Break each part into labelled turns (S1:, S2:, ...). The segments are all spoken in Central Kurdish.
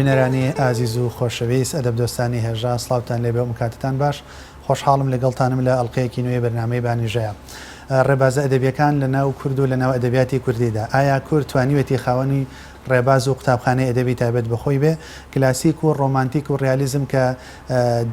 S1: بینەرانی ئازیز و خۆشەویست ئەدەبدۆستانی هێژا سڵاوتان لێبێ و مکاتتان باش خۆشحاڵم لەگەڵتانم لە ئەڵلقەیەکی نوێی بەرنامەی بانیژەیە. ڕێبازە ئەدەبیەکان لە ناو کورد و لە ناو ئەدەبیاتی کوردیدا ئایا کورد توانیوێتی خاوەنی ڕێباز و قوتابخانەی ئەدەبی تایبەت بەخۆی بێ کلاسیک و ڕۆمانتیک و ڕیالیزم کە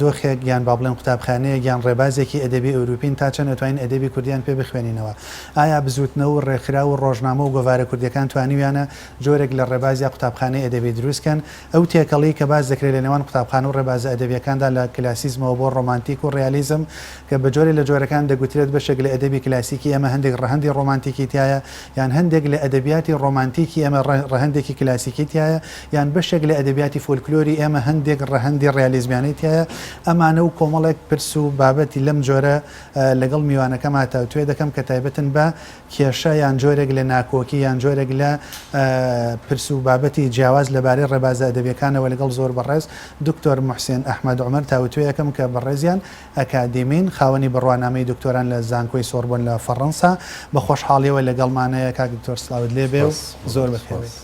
S1: دۆخێک یان با بڵێن قوتابخانەیە یان ڕێبازێکی ئەدەبی ئەوروپین تا چەند ئەتوانین ئەدەبی کوردیان پێ بخوێنینەوە. ئایا بزوتنەوە و ڕێکخرا و ڕۆژنامە و گۆڤارە کوردیەکان توانیویانە جۆرێک لە ڕێبازیا قوتابخانەی ئەدەبی دروستکەن ئەو تێکەڵی کە باز دەکرێت لە نێوان قوتابخانە و ڕێبازە ئەدەبیەکاندا لە کلاسیزمەوە بۆ ڕۆمانتیک و ڕیالیزم کە بە جۆرێک لە جۆرەکان دەگوترێت بەشێک لە ئەدەبی کلاسیکی ئەمە هەندێک ڕەهەندی ڕۆمانتیکی تایە یان هەندێک لە ئەدەبیاتی ڕۆمانتیکی ئەمە ڕەهەندێکی کلاسیکی تایە یان بەشێک لە ئەدەبیاتی فۆلکلۆری ئێمە هەندێک ڕەهەندی ڕیالیزمیانەی تایە. ئەمانە و کۆمەڵێک پرس و بابەتی لەم جۆرە لەگەڵ میوانەکەم هاتەوە توێ دەکەم کە تایبەتن بە کێشە یان جۆرێک لە ناکۆکی یان جۆرێک لە پرس و بابەتی جیاواز لەبارەی ڕێبازە ئەدەبیەکانەوە لەگەڵ زۆر بەڕێز دکتۆر محسین ئەحمەد عومەر تاوتوێیەکەم کە بەڕێزیان ئەکادیمین خاوەنی بڕوانامەی دکتۆران لە زانکۆی سۆربۆن لە فەڕەنسا بە خۆشحاڵیەوە لەگەڵمانەیە کاک دکتۆر سڵاوت لێبێ و زۆر بەخێوێت.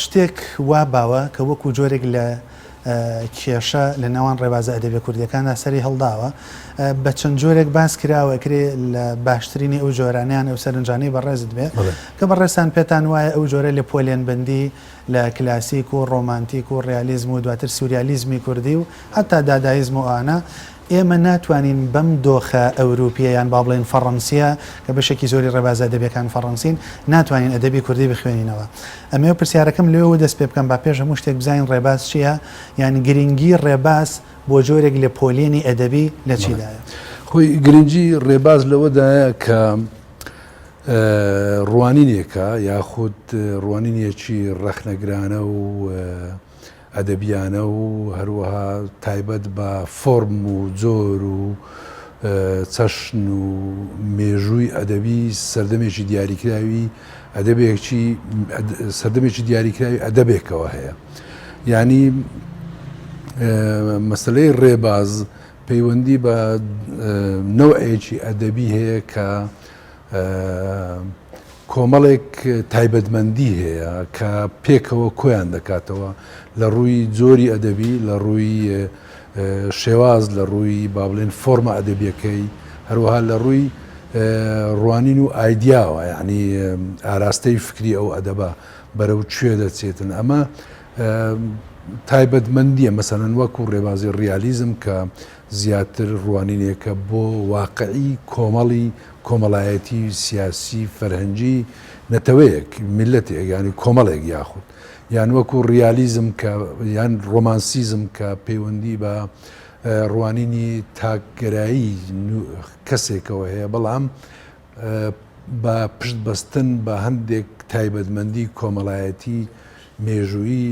S1: شتێک وا باوە کە وەکو جۆرێک لە کێشە لە ناوان ڕێبازە ئەدەبی کوردیەکاندا سەری هەڵداوە بە چەند جۆرێک باس کراوە کرێ لە باشترینی ئەو جۆرانیان ئەو سەرنجانەی بەڕێزت بێ کە بەڕێستان پێتان وایە ئەو جۆرە لە پۆلێنبندی لە کلاسیک و ڕۆمانتیک و ڕیالیزم و دواتر سوریالیزمی کوردی و حتا دادایزم و ئانە ئێمە ناتوانین بەم دۆخە ئەوروپیەیان با بڵێن فەڕەنسیە کە بەشێکی زۆری ڕێبازە ئەدەبیەکان فەڕەنسین ناتوانین ئەدەبی کوردی بخوێنینەوە. ئەمێ پرسیارەکەم لێەوە دەست پێ بکەم با پێش هەموو شتێک بزانین ڕێباز چییە یان گرنگی ڕێباز بۆ جۆرێک لە پۆلێنی ئەدەبی لە چیدایە؟
S2: خۆی گرنگی ڕێباز لەوەدایە کە ڕوانینێکە یاخود ڕوانینێکی ڕەخنەگرانە و ئەدەبیانە و هەروەها تایبەت بە فۆرم و جۆر و چەشن و مێژووی ئەدەبی سەردەمێکی دیاریکراوی ئەدەبێکی سەردەمێکی دیاریکراوی ئەدەبێکەوە هەیە. ینی مەسلەی ڕێباز پەیوەندی بە نەوعێکی ئەدەبی هەیە کە کۆمەڵێک تایبەتمەندی هەیە کە پێکەوە کۆیان دەکاتەوە لە ڕووی جۆری ئەدەبی لە ڕووی شێواز لە ڕووی با بڵێن فۆرمە ئەدەبیەکەی هەروەها لە ڕووی ڕوانین و ئایدیاوە یعنی ئاراستەی فکری ئەو ئەدەبە بەرەو کوێ دەچێتن. ئەمە تایبەتمەندیە مەسەلەن وەکو ڕێبازی ڕیالیزم کە زیاتر ڕوانینێکە بۆ واقعی کۆمەڵی کۆمەڵایەتی سیاسی فەرهەنگی نەتەوەیەک میلەتێک ینی کۆمەڵێک یاخود یان وەکو ڕیالیزم کە یان ڕۆمانسیزم کە پەیوەندی بە ڕوانینی تاکگەرایی کەسێکەوە هەیە بەڵام بە پشت بەستن بە هەندێک تایبەتمەندی کۆمەڵایەتی مێژووی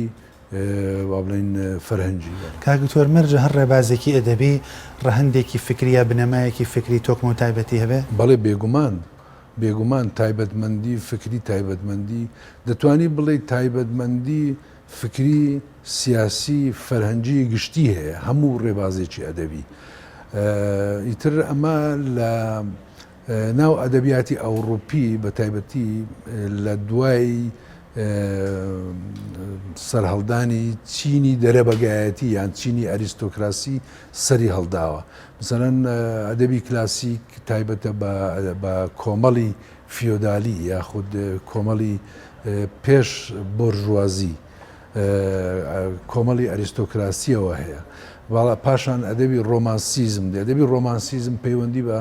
S2: بڵین فەرهەنگی.
S1: کاکتۆر مەرجە هەر ڕێبازێکی ئەدەبی ڕەهەندێکی فکریە بنەمایەکی فکری تۆکم و تایبەتی هەبێ؟
S2: بەڵێ بێگومان تایبەتمەندی فکری تایبەتمەندی دەتوانی بڵێ تایبەتمەندی فکری سیاسی فەرهەنگی گشتی هەیە هەموو ڕێبازێکی ئەدەبی. ئیتر ئەمە لە ناو ئەدەبیاتی ئەوروپی بە تایبەتی لە دوای سەرهەڵدانی چینی دەرەبەگایەتی یان چینی ئەریستۆکراسی سەری هەڵداوە. مثلەن ئەدەبی کلاسیک تایبەتە بە کۆمەڵی فیۆدالی یاخود کۆمەڵی پێش بۆرژوازی کۆمەڵی ئەریستۆکراسیەوە هەیە. پاشان ئەدەبی ڕۆمانسیزم ئەدەبی ڕۆمانسیزم پەیوەندی بە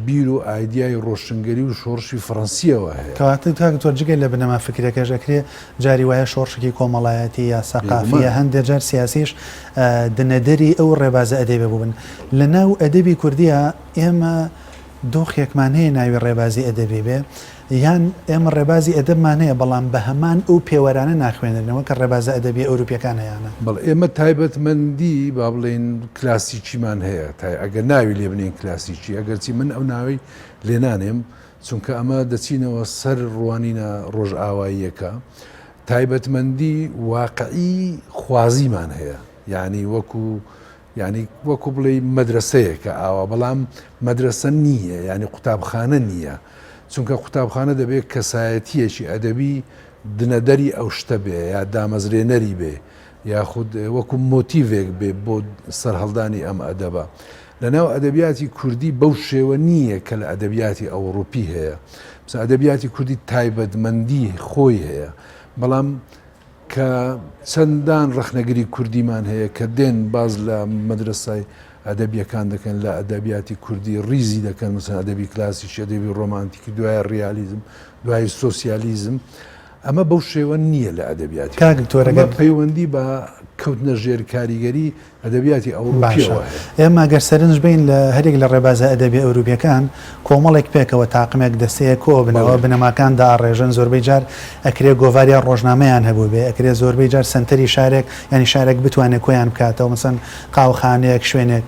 S2: بیر و ئایدیای ڕۆشنگەری و شۆڕشی فەڕەنسیەوە هەیە.
S1: کەواتە تۆ جگەی لە بنەما فکرەکەژەکرێ جاری وایە شۆڕشێکی کۆمەڵایەتی یا سەقافیە هەندێک جار سیاسیش دنەدەری ئەو ڕێبازە ئەدەبێ بوون. لە ناو ئەدەبی کوردیە ئێمە دۆخێکمان هەیە ناوی ڕێبازی ئەدەبی بێ یان ئێمە ڕێبازی ئەدەبمان هەیە بەڵام بە هەمان ئەو پێوەرانە ناخوێنەوە کە ڕێبازە ئەدەبی ئەوروپیەکان هەیەە.
S2: بەڵ ئێمە تایبەتمەندی با بڵێن کلاسیکیمان هەیە ئەگەر ناوی لێ بنێن کلاسیکی ئەگەرچی من ئەو ناوی لێنانێم چونکە ئەمە دەچینەوە سەر ڕوانینە ڕۆژئاواییەکە تایبەتمەندی واقعی خوازیمان هەیە یعنی وەکو بڵێ مەدرسەیەکە ئاوا بەڵام مەدرسە نییە ینی قوتابخانە نییە چونکە قوتابخانە دەبێت کەسایەتیەکی ئەدەبی دنەدەری ئەو شتە بێ یا دامەزرێنەری بێ یاخود وەکو مۆتیڤێک بێ بۆ سەرهەڵدانی ئەم ئەدەبە لەناو ئەدەبیاتی کوردی بەو شێوە نییە کە لە ئەدەبیاتی ئەوروپی هەیە مثلا ئەدەبیاتی کوردی تایبەتمەندی خۆی هەیە بەڵام کە چەندان ڕەخنەگری کوردیمان هەیە کە دێن باز لە مەدرسای ئەدەبیەکان دەکەن لە ئەدەبیاتی کوردی ڕیزی دەکەن مثلا ئەدەبی کلاسیکی ئەدەبی ڕۆمانتیکی دوای ڕیالیزم دوای سۆسیالیزم ئەمە بەو شێوە نییە لە ئەدەبیاتی
S1: کاکتۆرەگە
S2: پەیوەندی بە کەوتنە ژێر کاریگەری ئەدەبیاتی ئەوروپیەوە
S1: ئێمە گەر سەرنج بین لە هەرێک لە ڕێبازە ئەدەبی ئەوروپیەکان کۆمەڵێک پێکەوە تاقمێک دەستەیە کۆ بنەوە بنەماکان داڕێژن زۆربەی جار ئەکرێ گۆڤاریان ڕۆژنامەیان هەبوو بێ ئەکرێ زۆربەی جار سنتەری شارێک ینی شارێک بتوانێت کۆیان بکاتەوە مەسەن قاوخانەیەک شوێنێک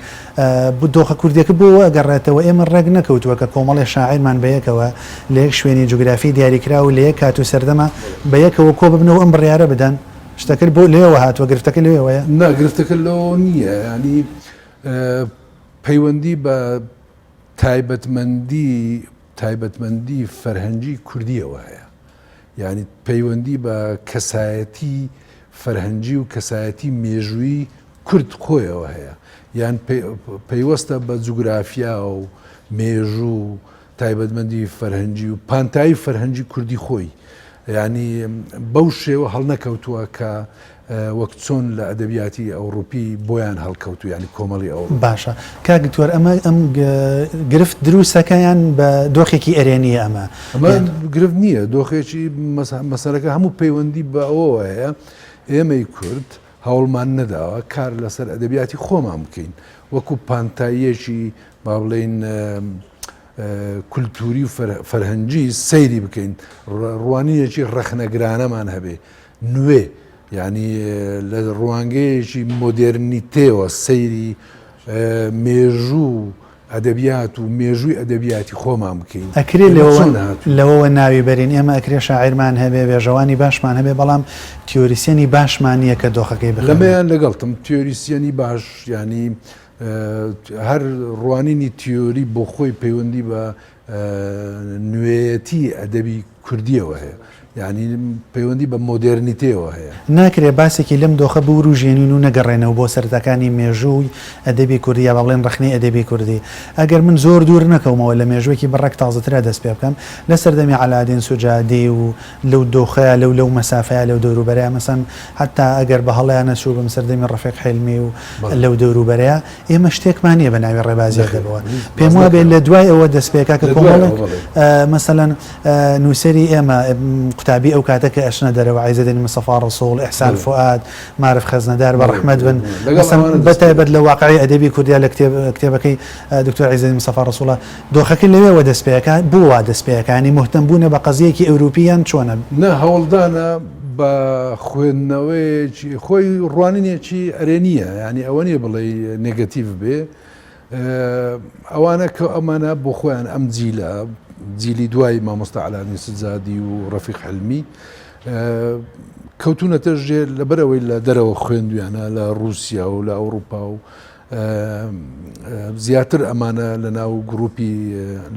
S1: دۆخە کوردیەکە بۆ ئەگەڕێتەوە ئێمە ڕێک نەکەوتووە کە کۆمەڵی شاعیرمان بەیەکەوە لە یەک شوێنی جوگرافی دیاریکرا و لە یەک کات و سەردەما بەیەکەوە کۆ ببنەوە ئەم بڕیارە بدەن شتەکرد بۆ لێەوە هاتووە گرفتەکە لێەوەیە
S2: ناگرفتەکە لەوە نییە ینی پەیوەندی بە تایبەتمەندی فەرهەنگی کوردیەوە هەیە یعنی پەیوەندی بە کەسایەتی فەرهەنگی و کەسایەتی مێژووی کورد خۆیەوە هەیە یان پەیوەستە بە جوگرافیا و مێژوو تایبەتمەندی فەرهەنگی و پانتایی فەرهەنگی کوردی خۆی ینی بەو شێوە هەڵ نەکەوتووە کە وەک چۆن لە ئەدەبیاتی ئەوروپی بۆیان هەڵکەوتو ینی کۆمەڵی ئەو
S1: باشە کاگتوەر ئەم گرفت دروستەکەیان بە دۆخێکی ئەرێنیە ئەمە
S2: گرفت نییە دۆخێکی مەسەرەکە هەموو پەیوەندی بە ئەوە هەیە ئێمەی کورد هەوڵمان نەداوە کار لەسەر ئەدەبیاتی خۆمان بکەین وەکو پانتاییەکی با بڵێن کولتوری و فەرهەنگی سەیری بکەین ڕوانینێکی ڕەخنەگرانەمان هەبێ نوێ ینی لە ڕوانگەیەکی مۆدرنیتێەوە سەیری مێژوو ئەدەبیات و مێژووی ئەدەبیاتی خۆمان بکەین
S1: ئەکرێ لەوەوە ناوی بەرین ئێمە ئەکرێ شاعیرمان هەبێ بێژەوانی باشمان هەبێ بەڵام تیۆریسیەنی باشمان نییە کە دۆخەکەی بخەن
S2: لەمەیان لەگەڵتم تیۆریسیەنی باش ینی هەر ڕوانینی تیۆری بۆ خۆی پەیوەندی بە نوێیەتی ئەدەبی کوردیەوە هەیە یعنی پەیوەندی بە مۆدرنیتەوە هەیە
S1: ناکرێ باسێکی لەم دۆخە بوو ژێنین و نەگەڕێنەوە بۆ سەرەتەکانی مێژووی ئەدەبی کوردی یا بەڵێن ڕخنەی ئەدەبی کوردی ئەگەر من زۆر دوور نەکەمەوە لە مێژوویەکی بەڕێک تازەترا دەست پێ بکەم لە سەردەمی عەلادین سوجادی و لەو دۆخەیە لەو مەسافەیە لەو دەوروبەرەیە مەسەن حتا ئەگەر بە هەڵەیان نەچوو بم سەردەمی ڕەفیق حیلمی و لەو دەوروبەرەیە ئێمە شتێکمان نییە بە ناوی ڕێبازی دەبەوە پێم وابێت لە دوای ئەوە دەست پێکا کە کۆمەڵێک مەسەلەن نووسەری ئێمە قوتابی ئەو کاتەکە ئەشنە دەرەوە عیزەدین مستەفا ڕسوڵ ئیحسان فؤاد معرف خەزنەدار بە ڕەحمەت بن بەتایبەت لە واقعی ئەدەبی کوردیا لە کتێبەکەی دکتۆر عیزەدین مستەفا ڕسوڵە دۆخەکە لەوێەوە دەست پێەکە بووە دەست پێەکانی مهتەم بوونە بە قەزیەکی ئەوروپیان چۆنە
S2: نە هەوڵدانە بە خوێندنەوەیکی خۆی ڕوانینێکی ئەرێنیە ینی ئەوە نیە بڵێ نێگەتیڤ بێ ئەوانە کە ئەمانە بۆ خۆیان ئەم جیلی دوای مامۆستا عەلادین سوجادی و ڕەفیق حیلمی کەوتونەتە ژێر لەبەرەوەی لە دەرەوە خوێندویانە لە رووسیا و لە ئەوروپا و زیاتر ئەمانە لەناو گروپی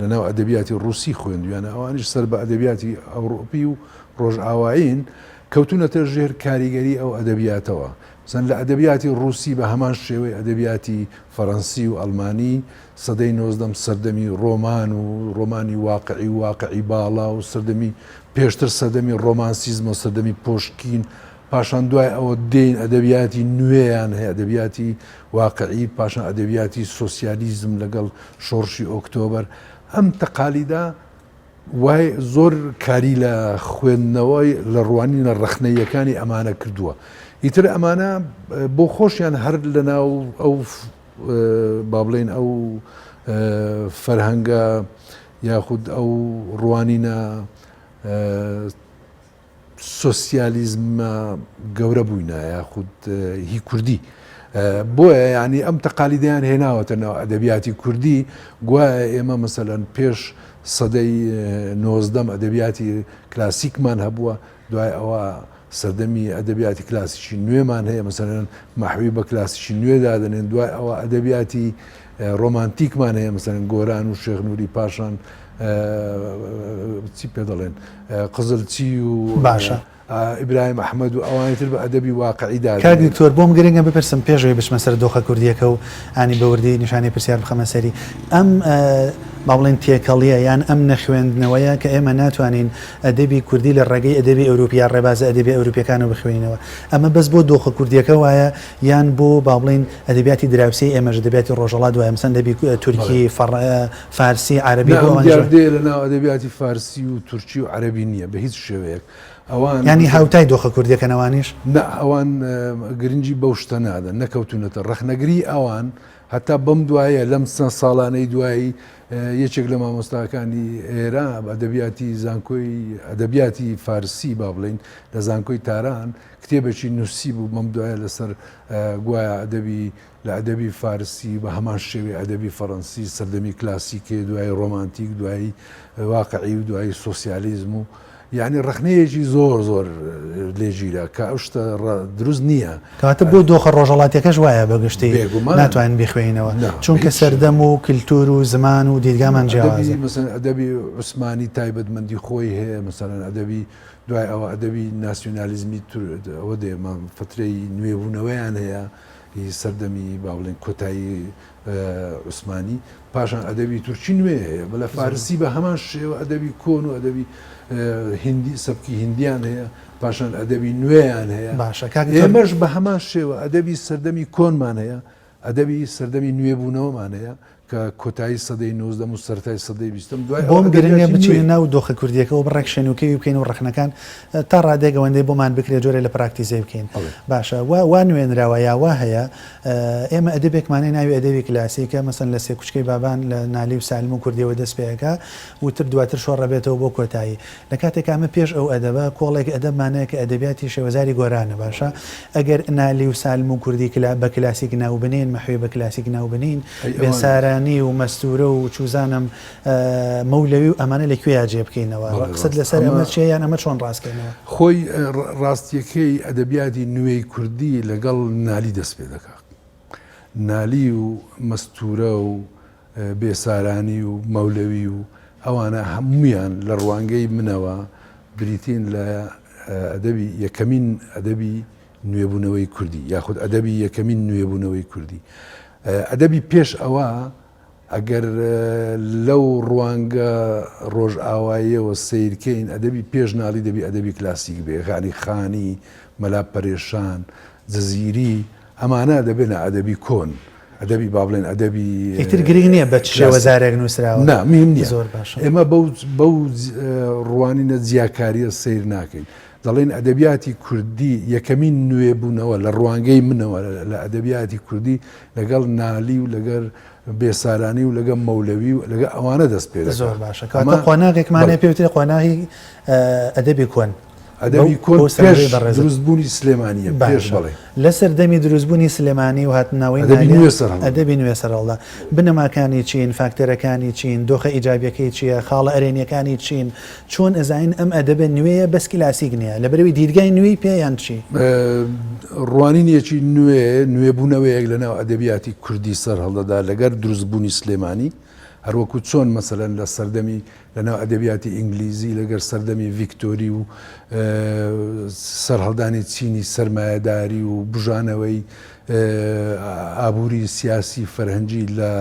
S2: لەناو ئەدەبیاتی ڕووسی خوێندویانە ئەوانیش سەر بە ئەدەبیاتی ئەوروپی و ڕۆژئاوایین کەوتونەتە ژێر کاریگەری ئەو ئەدەبیاتەوە مثلا لە ئەدەبیاتی ڕووسی بە هەمان شێوەی ئەدەبیاتی فەڕەنسی و ئەڵمانی سەدەی 19 سەردەمی ڕۆمان و ڕۆمانی واقعی باڵا و سەردەمی پێشتر سەردەمی ڕۆمانسیزم و سەردەمی پۆشکین پاشان دوای ئەوە دێن ئەدەبیاتی نوێیان هەیە ئەدەبیاتی واقعی پاشان ئەدەبیاتی سۆسیالیزم لەگەڵ شۆڕشی ئۆکتۆبەر ئەم تەقالیدا وای زۆر کاری لە خوێندنەوەی لە ڕوانینە ڕەخنەیەکانی ئەمانە کردووە ئیتر ئەمانە بۆ خۆشیان هەر لەناو ئەو با بڵێن ئەو فەرهەنگە یاخود ئەو ڕوانینە سۆسیالیزمە گەورە بووینە یاخود هی کوردی بۆیە ینی ئەم تەقالیدیان هێناوەتە ناو ئەدەبیاتی کوردی گوایە ئێمە مەسەلەن پێش سەدەی 19 ئەدەبیاتی کلاسیکمان هەبووە دوای ئەوە سەردەمی ئەدەبیاتی کلاسیکی نوێمان هەیە مەسەلەن مەحوی بە کلاسیکی نوێدا دەنێن دوای ئەوە ئەدەبیاتی ڕۆمانتیکمان هەیە مەسەلەن گۆران و شێخ نووری پاشان چی پێ دەڵێن قزلچی و
S1: باشە
S2: ئیبراهیم ئەحمەد و ئەوانتر بە ئەدەبی واقعیدا
S1: کاک دکتۆر بۆم گرنگە بپرسم پێشەوەی بچمە سەر دۆخە کوردیەکە و ئانی بەوردی نیشانی پرسیار بخەمە سەری ئەم با بڵێن تێکەڵیە یان ئەم نەخوێندنەوەیە کە ئێمە ناتوانین ئەدەبی کوردی لە ڕێگەی ئەدەبی ئەوروپیا ڕێبازە ئەدەبی ئەوروپیەکانەوە بخوێنینەوە ئەمە بەس بۆ دۆخە کوردیەکە وایە یان بۆ با بڵێن ئەدەبیاتی دراوسی ئێمەش ئەدەبیاتی ڕۆژهەڵات دوایە مەسەن دەبی تورکی فارسی عەربی
S2: دێ لەناو ئەدەبیاتی فارسی و تورکی و عەربی نییە بە هیچ شێوەیەک ئەوان
S1: ینی هاوتای دۆخە کوردیەکەنەوانیش
S2: ئەوان گرنگی بەو شتە نادەن نەکەوتونەتە ڕەخنەگری ئەوان هەتا بەم دوایە لەم چەند ساڵانەی دوایی یەکێک لە مامۆستاکانی ئێرە ئەدەبیاتی زانکۆی ئەدەبیاتی فارسی با بڵین لە زانکۆی تاران کتێبێکی نووسی بوو مەم دوایە لەسەر گوایە ئەدەبی لە ئەدەبی فارسی بە هەمان شێوێ ئەدەبی فەڕەنسی سەردەمی کلاسیکێ دوای ڕۆمانتیک دوایی واقعی و دوایی سۆسیالیزم و یعنی ڕخنەیەکی زۆر لێژیرە کە ئەو شتە دروست نییە
S1: کاتە بۆ دۆخە ڕۆژەڵاتیەکەش وایە بەگشتی ناتوانین بخوێنەوە چونکە سەردەم و کللتور و زمان و دیدگامان جیاوازە
S2: مەسەن ئەدەبی عوسمانی تایبەتمەندی خۆی هەیە مەسەڵەن ئەدەبی دوای ئەوە ئەدەبی ناسیۆنالیزمی ئەوە دێمە فترەی نوێبوونەوەیان هەیە سەردەمی با بڵێن کۆتایی عوسمانی پاشان ئەدەبی تورکی نوێ هەیە بەلە فارسی بە هەمان شێوە ئەدەبی کۆن و ئەدەبی هندی سەبکی هندیان هەیە پاشان ئەدەبی نوێیان هەیە ئێمەش بە هەمان شێوە ئەدەبی سەردەمی کۆنمان هەیە ئەدەبی سەردەمی نوێبوونەوەمان هەیە کە کۆتایی سەدەی 19 و سەرای سەدەی 20 دوای
S1: بۆم گرنگە بچین ناو دۆخە کوردیەکەەوە بڕێک شوێنوکەوی بکەین و ڕخنەکان تا ڕادێگەوەندەی بۆمان بکرێت جۆرە لە پراکتیزەی بکەین باشە وا نوێنراوە یاوا هەیە ئێمە ئەدەبێکمانەی ناوی ئەدەبی کلاسیکە مەسەن لە سێ کوچکەی بابان لە نالی و سالم و کوردیەوە دەست پێەکە وتر دواتر شۆڕە بێتەوە بۆ کۆتایی لە کاتێک ئەمە پێش ئەو ئەدەبە کۆڵێک ئەدەبمانەیە کە ئەدەبیاتی شێوەزاری گۆرانە باشە ئەگەر نالی و سالم و کوردی بە کلاسیک ناوبنین مەحوێ بە کلاسیک ناوبنین بێسارانی و مەستورە و چوزانم مەولەوی و ئەمانە لەکوێ جێ بکەینەوە قسەت لەسەر ئەمە چیان ئەمە چۆن ڕاستکەینەوە
S2: خۆی ڕاستیەکەی ئەدەبیاتی نوێی کوردی لەگەڵ نالی دەست پێ دەکات نالی و مەستورە و بێسارانی و مەولەوی و ئەوانە هەمویان لە ڕوانگەی منەوە بریتین لە ئەدەبی یەکەمین ئەدەبی نوێبوونەوەی کوردی یاخود ئەدەبی یەکەمین نوێبوونەوەی کوردی ئەدەبی پێش ئەوە ئەگەر لەو ڕوانگە ڕۆژئاواییەوە سیرکەین ئەدەبی پێش ناڵی دەبی ئەدەبی کلاسیک بێ غانی خانی مەلا پەرێشان جەزیری ئەمانە دەبێنە ئەدەبی کۆن ئەدەبی با بڵێن ئەدەبی
S1: ئیتر گرنگ نییە بە شێوەزارێک نووسراوە
S2: نامیم نییە زۆر باش ئێمە بەو ڕوانینە جیاکاریە سیر ناکەین دەڵێن ئەدەبیاتی کوردی یەکەمین نوێبوونەوە لە ڕوانگەی منەوە لە ئەدەبیاتی کوردی لەگەڵ نالی و لەگەر بێسارانی و لەگەڵ مەولەوی و لەگە ئەوانە دەست پێ
S1: زۆر باشە کاتە قۆناغێکمانێ پێوتێ قۆناغی ئەدەبی کۆن
S2: ئەدەبی کۆن دروستبوونی سلێمانیە پێش بڵێ
S1: لەسەر دەمی دروستبوونی سلێمانی و هاتنناوی ئەدەبی نوێ سەرڵدا بنەماکانی چین فاکتەرەکانی چین دۆخە ئیجابیەکەی چییە خاڵە ئەرێنیەکانی چین چۆن ئەزین ئەم ئەدەبە نوێیە بەس کلاسیک نییە لە بەرەوەی دیدگای نوێی پێیان چی
S2: ڕوانینیەکی نوێبوونەوەیەک لەناو ئەدەبیاتی کوردی سەر هەڵدەدا لەگەر دروستبوونی سلێمانی هەروەکو چۆن مەسەلەن لە سەردەمی لەناو ئەدەبیاتی ئینگلیزی لەگەر سەردەمی ڤیکتۆری و سەرهەڵدانی چینی سەرمایەداری و بژانەوەی ئابووری سیاسی فەرهەنگی لە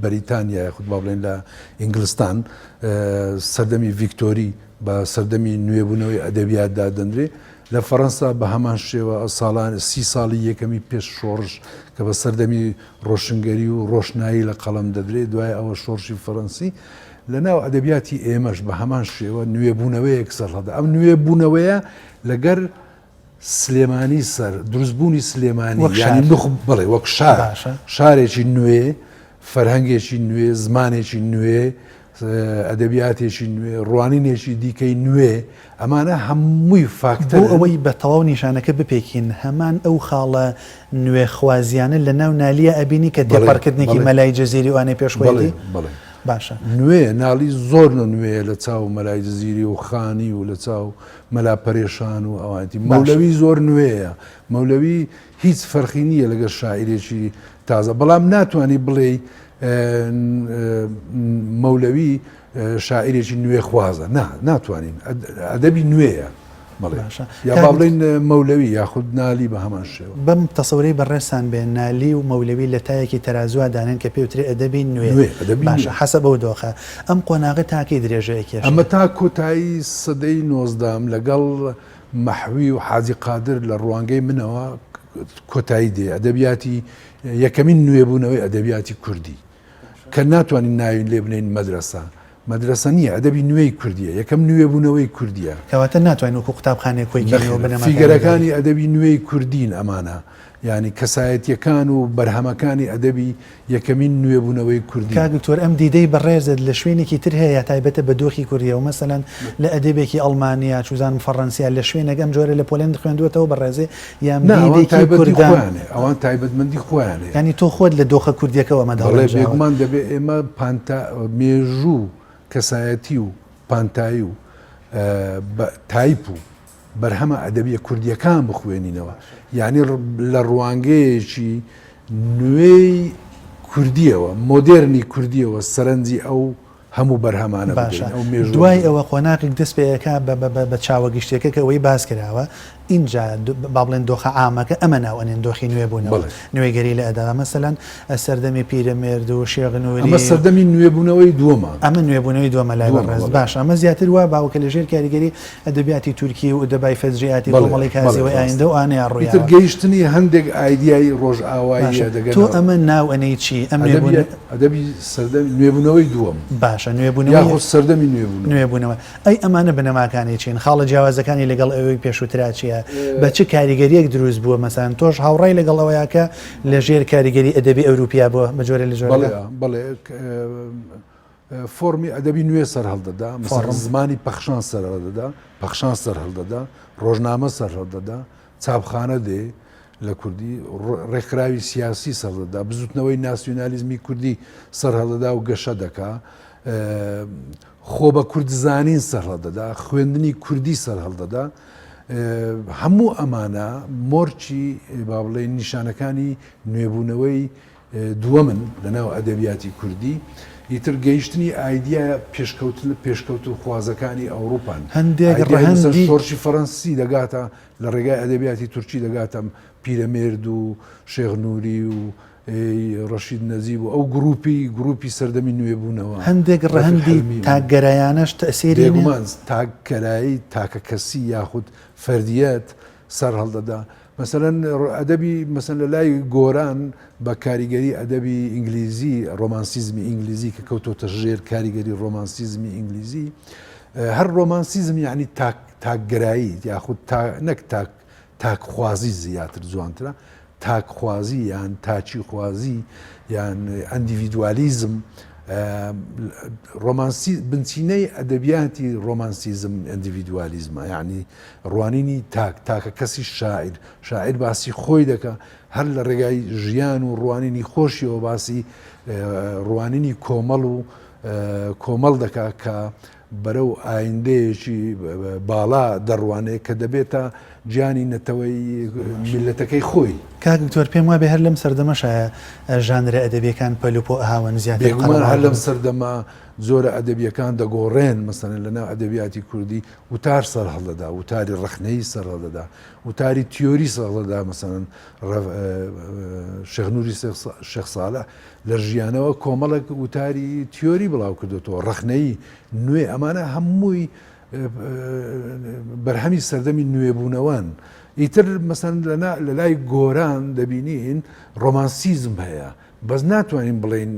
S2: بەریتانیا خود با بڵێن لە ئینگلستان سەردەمی ڤیکتۆری بە سەردەمی نوێبوونەوەی ئەدەبیاتدا دەندرێ لە فەڕەنسا بە هەمان شێوە ساڵان 30 ساڵی یەکەمی پێش شۆڕش کە بە سەردەمی ڕۆشنگەری و ڕۆشنایی لە قەڵم دەدرێت دوای ئەوە شۆڕشی فەڕەنسی لە ناو ئەدەبیاتی ئێمەش بە هەمان شێوە نوێبوونەوەیەک سەر هەدا ئەم نوێبوونەوەیە لەگەر سلێمانی سەر دروستبوونی سلێمانی بڵێ وەک شارێکی نوێ فەرهەنگێکی نوێ زمانێکی نوێ ئەدەبیاتێکی نوێ ڕوانینێکی دیکەی نوێ ئەمانە هەمووی فاکتەر
S1: ئەوەی بە تەواو نیشانەکە بپێکین هەمان ئەو خاڵە نوێ خوازیانە لە ناو نالیە ئەبینی کە تێپەڕکردنێکی مەلای جەزیری وانەی پێشخۆیی باشە
S2: نوێ ناڵی زۆر نوێ لە چاو مەلای جەزیری و خانی و لە چاو مەلا پەرێشان و ئەوانتی مەولەوی زۆر نوێیە مەولەوی هیچ فەرقی نییە لەگەر شاعیرێکی تازە بەڵام ناتوانانی بڵێ مەولەوی شاعیرێکی نوێ خوازە ناتوانین ئەدەبی نوێیە یا با بڵێن مەولەوی یاخود نالی بە هەمان شێوە
S1: بەم تەسەوری بەڕێستان بێ نالی و مەولەوی لە تایەکی تەرازوە دانن کە پێوتری ئەدەبی نوێ باشە حەسە بەو دۆخە ئەم قۆناغی تاکەی درێژەیەکێش
S2: ئەمە تا کۆتایی سەدەی 19 لەگەڵ مەحوی و حاجی قادر لە ڕوانگەی منەوە کۆتایی دێ ئەدەبیاتی یەکەمین نوێبوونەوەی ئەدەبیاتی کوردی کە ناتوانین ناوین لێ بنین مەدرسە نییە ئەدەبی نوێی کوردیە یەکەم نوێبوونەوەی کوردیە
S1: کەواتە ناتوانین وەکو قوتابخانەی کۆی
S2: فیگەرەکانی ئەدەبی نوێی کوردین ئەمانە ینی کەسایەتیەکان و بەرهەمەکانی ئەدەبی یەکەمین نوێبوونەوەی کوردی
S1: کاگتۆر ئەم دیدەی بەڕێزت لە شوێنێکی تر هەیە تایبەتە بە دۆخی کوردیە و مەسەلەن لە ئەدەبێکی ئەڵمانیا چوزان فەڕەنسیا لە شوێنێک ئەم جۆرە لە پۆلەند خوێندوێتەوە بەڕێزێ یان دیدێکی کوردان
S2: ئەوان تایبەتمەندی خۆیانێ
S1: ینی تۆ خۆت لە دۆخە کوردیەکەوە مەداڵێ
S2: بێگومان دەبێت ئێمە مێژوو کەسایەتی و پانتایی و تایپ و بەرهەمە ئەدەبیە کوردیەکان بخوێنینەوە یعنی لە ڕوانگەیەکی نوێی کوردیەوە مۆدێرنی کوردیەوە سەرنجی ئەو هەموو بەرهەمانە
S1: باشە دوای ئەوە قۆناقێک دەست پێەکە بە چاوەگەشتێکە کە ئەوەی باس کراوە اینجا با بڵێن دۆخە ئامەکە ئەمە ناوەنێن دۆخی نوێ بوونەوە نوێگەری لە ئەدا مەسەلەن سەردەمی پیرەمێرد و شێغنووری
S2: ئەمە سەردەمی نوێبوونەوەی دووەمە
S1: ئەمە نوێبوونەوەی دووەمە لای بەڕێز باش ئەمە زیاتر وە باوکە لەژێر کاریگەری ئەدەبیاتی تورکی و دەبای فەزریاتی کۆمەڵی کازیەوەی ئایندە و ئانەیە ڕووی
S2: تر گەیشتنی هەندێک ئایدیای ڕۆژئاواییە دەگەن
S1: تۆ ئەمە ناوەنەی چی ئەم
S2: ئەدەبی سەردەمی نوێبوونەوەی دووەم
S1: باشە نوێبوونەوە
S2: سەردەمی
S1: نوێبوونەوە ئەی ئەمانە بنەماکانی چین خاڵە جیاوازەکانی لەگەڵ ئەوەی پێشووترا چیە بە چ کاریگەریەک دروست بووە مەسان تۆش هاوڕای لەگەڵ ئەوەیەکە لە ژێر کاریگەری ئەدەبی ئەوروپیا بووە بە جۆرە لە جۆرە
S2: بەڵێ فۆرمی ئەدەبی نوێ سەر هەڵدەدا زمانی پەخشان سەر هەڵدەدا پەخشان سەر هەڵدەدا ڕۆژنامە سەر هەڵدەدا چاپخانە دێ لە کوردی ڕێکخراوی سیاسی سەر هەڵدەدا بزوتنەوەی ناسیۆنالیزمی کوردی سەر هەڵدەدا و گەشە دەکا خۆ بە کوردزانین سەر هەڵدەدا خوێندنی کوردی سەر هەڵدەدا هەموو ئەمانە مۆرچی با بڵێ نیشانەکانی نوێبوونەوەی دووەمن لەناو ئەدەبیاتی کوردی ئیتر گەیشتنی ئایدیا پێشکەوت و خوازەکانی ئەوروپان شۆرشی فەڕەنسی دەگاتە لە ڕێگای ئەدەبیاتی تورکی دەگاتە پیرەمێرد و شێغنووری و ڕەشید نەزیب و ئەو گروپی سەردەمی نوێبوونەوە
S1: هەندێک ڕەهەندی تاگەرایانەش تەسیری
S2: تاگەرایی تاکە کەسی یاخود فەردیەت سەر هەڵدەدا مەسەلەن ئەدەبی مەسەن لە لای گۆران بە کاریگەری ئەدەبی ئینگلیزی ڕۆمانسیزمی ئینگلیزی کە کەوتۆتە ژێر کاریگەری ڕۆمانسیزمی ئینگلیزی هەر ڕۆمانسیزم یعنی تاکگەرایی یاخود نەک تاکخوازی زیاتر جوانترە تاکخوازی یان تاچی خوازی یان ئەندیڤیدوالیزم بنچینەی ئەدەبیاتی ڕۆمانسیزم ئەندیڤیدوالیزمە یعنی ڕوانینی تاکە کەسی شاعیر باسی خۆی دەکە هەر لە ڕێگای ژیان و ڕوانینی خۆشیەوە باسی ڕوانینی کۆمەڵ و کۆمەڵ دەکا کە بەرەو ئایندەیەکی باڵا دەڕوانێت کە دەبێتە گیانی نەتەوەی میلەتەکەی خۆی
S1: کاکتۆر پێم وابێ هەر لەم سەردەمەشایە ژانرە ئەدەبیەکان پەلوپۆ ئاون زیاتر
S2: هەر لەم سەردەما زۆرە ئەدەبیەکان دەگۆڕێن مەسەلەن لەناو ئەدەبیاتی کوردی وتار سەر هەڵدەدا وتاری ڕخنەیی سەر هەڵدەدا وتاری تیۆری سەر هەڵدەدا مەسەلەن شێخنووری شێخ ساڵح لە ژیانەوە کۆمەڵێک وتاری تیۆری بڵاو کردوەوە ڕخنەیی نوێ ئەمانە هەمووی بەرهەمی سەردەمی نوێبوونەوەن ئیتر مەسەن لە لای گۆران دەبینین ڕۆمانسیزم هەیە بەس ناتوانین بڵێن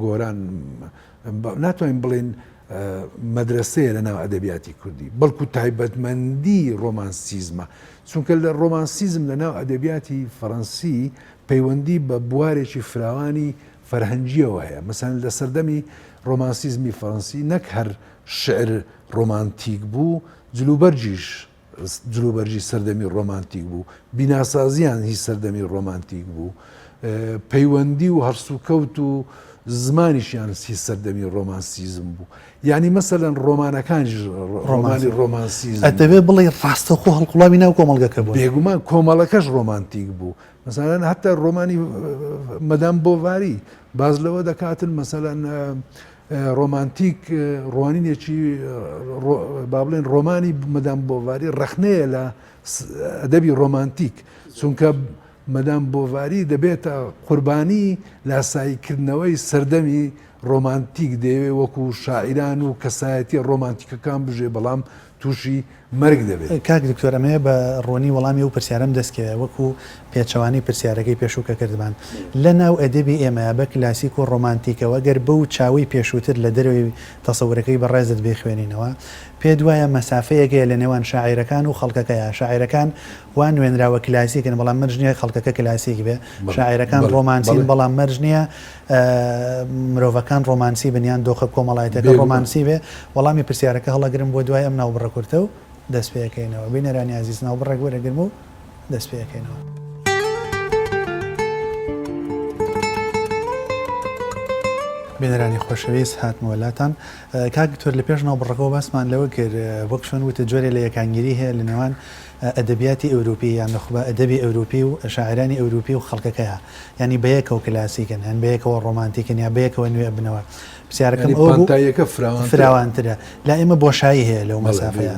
S2: گۆران ناتوانین بڵێن مەدرسەیە لەناو ئەدەبیاتی کوردی بەڵکو تایبەتمەندی ڕۆمانسیزمە چونکە لە ڕۆمانسیزم لەناو ئەدەبیاتی فەڕەنسی پەیوەندی بە بوارێکی فراوانی فەرهەنگیەوە هەیە مەسەن لە سەردەمی ڕۆمانسیزمی فەڕەنسی نەک هەر شعر ڕۆمانتیک بوو جلوبەرجی سەردەمی ڕۆمانتیک بوو بیناسازیان هی سەردەمی ڕۆمانتیک بوو پەیوەندی و هەرسوکەوت و زمانیشیان سی سەردەمی ڕۆمانسیزم بوو یعنی مەسەلەن ڕۆمانەکانی ڕۆمانی ڕۆمانسیزم
S1: ئەتەوێت بڵێ ڕاستەخۆ هەڵقوڵاوی ناو کۆمەڵگەکە بوو
S2: بێگومان کۆمەڵەکەش ڕۆمانتیک بوو مەسەلەن هەتا ڕۆمانی مەدام بۆڤاری باز لەوە دەکاتن مەسەلەن ڕۆمانتیک ڕوانینێکی با بڵێن ڕۆمانی مەدام بۆڤاری ڕەخنەیە لە ئەدەبی ڕۆمانتیک چونکە مەدام بۆڤاری دەبێتە قوربانی لاساییکردنەوەی سەردەمی ڕۆمانتیک دەوێت وەکو شاعیران و کەسایەتی ڕۆمانتیکەکان بژێ بەڵام تووشی مەرگ دەبێت.
S1: کاک دکتۆر ئەمەیە بە ڕۆنی وەڵامی و پرسیارم دەستکەوە وەکو پێچەوانی پرسیارەکەی پێشووکە کردمان لە ناو ئەدەبی ئێمە بە کلاسیک و ڕۆمانتیکەوە گەر بەو چاوی پێشووتر لە دەروی تەسەورەکەی بەڕێزت بخوێنینەوە پێ دوایە مەسافەیەکەیە لە نێوان شاعیرەکان و خەڵکەکەیە شاعیرەکان وان نوێنراوە کلاسیکن بەڵام مەرج نییە خەڵکەکە کلاسیک بێ شاعیرەکان ڕۆمانسین بەڵام مەرج نییە مرۆڤەکان ڕۆمانسی بنیان دۆخە کۆمەڵایەتەکە ڕۆمانسی بێ وەڵامی پرسیارەکە هەڵەگرم بۆ دوای ئەم ناوبڕەکورتە و دەست پێەکەینەوە بینەرانی عزیز ناوبڕێک وەرەگرم و دەست پێەکەینەوە. بینەرانی خۆشەویست هاتمەوەلاتان کاک دکتۆر لە پێش ناوبڕەکەەوە باسمان لەوە کرد وەک چۆن وتە جۆرێ لە یەکانگیری هەیە لە نێوان ئەدەبیاتی ئەوروپی یان نەخبە ئەدەبی ئەوروپی و شاعرانی ئەوروپی و خەڵکەکەیە ینی بەیەکەوە کلاسیکن هەن بەیەکەوە ڕۆمانتیکن یا بەیەکەوە نوێ بنەوە پرسیارەکەم ئەوەیەکە فراوانترە لا ئێمە بۆشایی هەیە لەو مەسافەیە